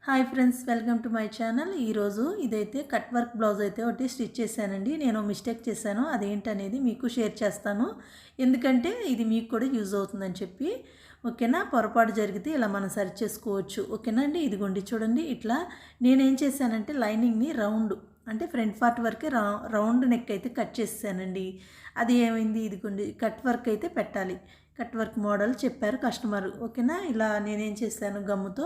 Hi friends, welcome to my channel. ఈరోజు ఇదైతే cut work blouse అయితే ఒకటి స్టిచ్ చేశానండి. నేను మిస్టేక్ చేశాను, అదేంటనేది మీకు షేర్ చేస్తాను. ఎందుకంటే ఇది మీకు కూడా యూజ్ అవుతుందని చెప్పి. ఓకేనా, పొరపాటు జరిగితే ఇలా మనం సరి చేసుకోవచ్చు. ఓకేనా అండి. ఇదిగోండి చూడండి, ఇట్లా నేనేం చేశానంటే లైనింగ్ని రౌండ్ అంటే ఫ్రంట్ పార్ట్ వరకే రౌండ్ నెక్ అయితే కట్ చేసానండి. అది ఏమైంది, ఇదిగోండి కట్ వర్క్ అయితే పెట్టాలి. కట్ వర్క్ మోడల్ చెప్పారు కస్టమర్. ఓకేనా, ఇలా నేనేం చేశాను, గమ్ముతో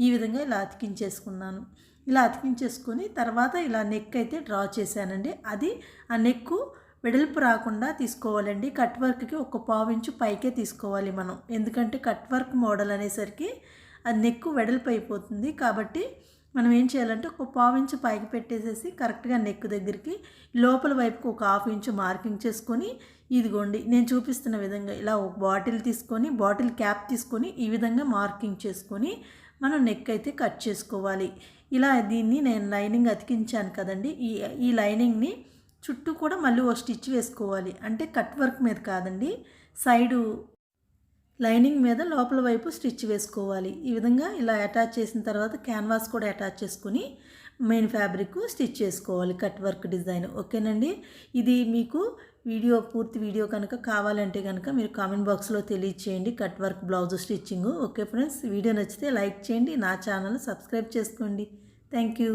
ఈ విధంగా ఇలా అతికించేసుకున్నాను. ఇలా అతికించేసుకొని తర్వాత ఇలా నెక్ అయితే డ్రా చేశానండి. అది ఆ నెక్కు వెడల్పు రాకుండా తీసుకోవాలండి. కట్ వర్క్కి ఒక పావు ఇంచు పైకే తీసుకోవాలి మనం, ఎందుకంటే కట్ వర్క్ మోడల్ అనేసరికి అది నెక్కు వెడల్పు అయిపోతుంది. కాబట్టి మనం ఏం చేయాలంటే ఒక పావు ఇంచు పైకి పెట్టేసేసి కరెక్ట్గా నెక్ దగ్గరికి లోపల వైపుకు ఒక హాఫ్ ఇంచు మార్కింగ్ చేసుకొని, ఇదిగోండి నేను చూపిస్తున్న విధంగా ఇలా ఒక బాటిల్ తీసుకొని బాటిల్ క్యాప్ తీసుకొని ఈ విధంగా మార్కింగ్ చేసుకొని మనం నెక్ అయితే కట్ చేసుకోవాలి. ఇలా దీన్ని నేను లైనింగ్ అతికించాను కదండి, ఈ లైనింగ్ని చుట్టూ కూడా మళ్ళీ ఒక స్టిచ్ వేసుకోవాలి. అంటే కట్ వర్క్ మీద కాదండి, సైడు లైనింగ్ మీద లోపల వైపు స్టిచ్ వేసుకోవాలి. ఈ విధంగా ఇలా అటాచ్ చేసిన తర్వాత క్యాన్వాస్ కూడా అటాచ్ చేసుకుని మెయిన్ ఫ్యాబ్రిక్ స్టిచ్ చేసుకోవాలి, కట్ వర్క్ డిజైన్. ఓకేనండి. ఇది మీకు పూర్తి వీడియో కనుక కావాలంటే కనుక మీరు కామెంట్ బాక్స్లో తెలియచేయండి, cut work blouse stitching. Okay friends, video నచ్చితే లైక్ చేయండి, నా ఛానల్ సబ్స్క్రైబ్ చేసుకోండి. Thank you.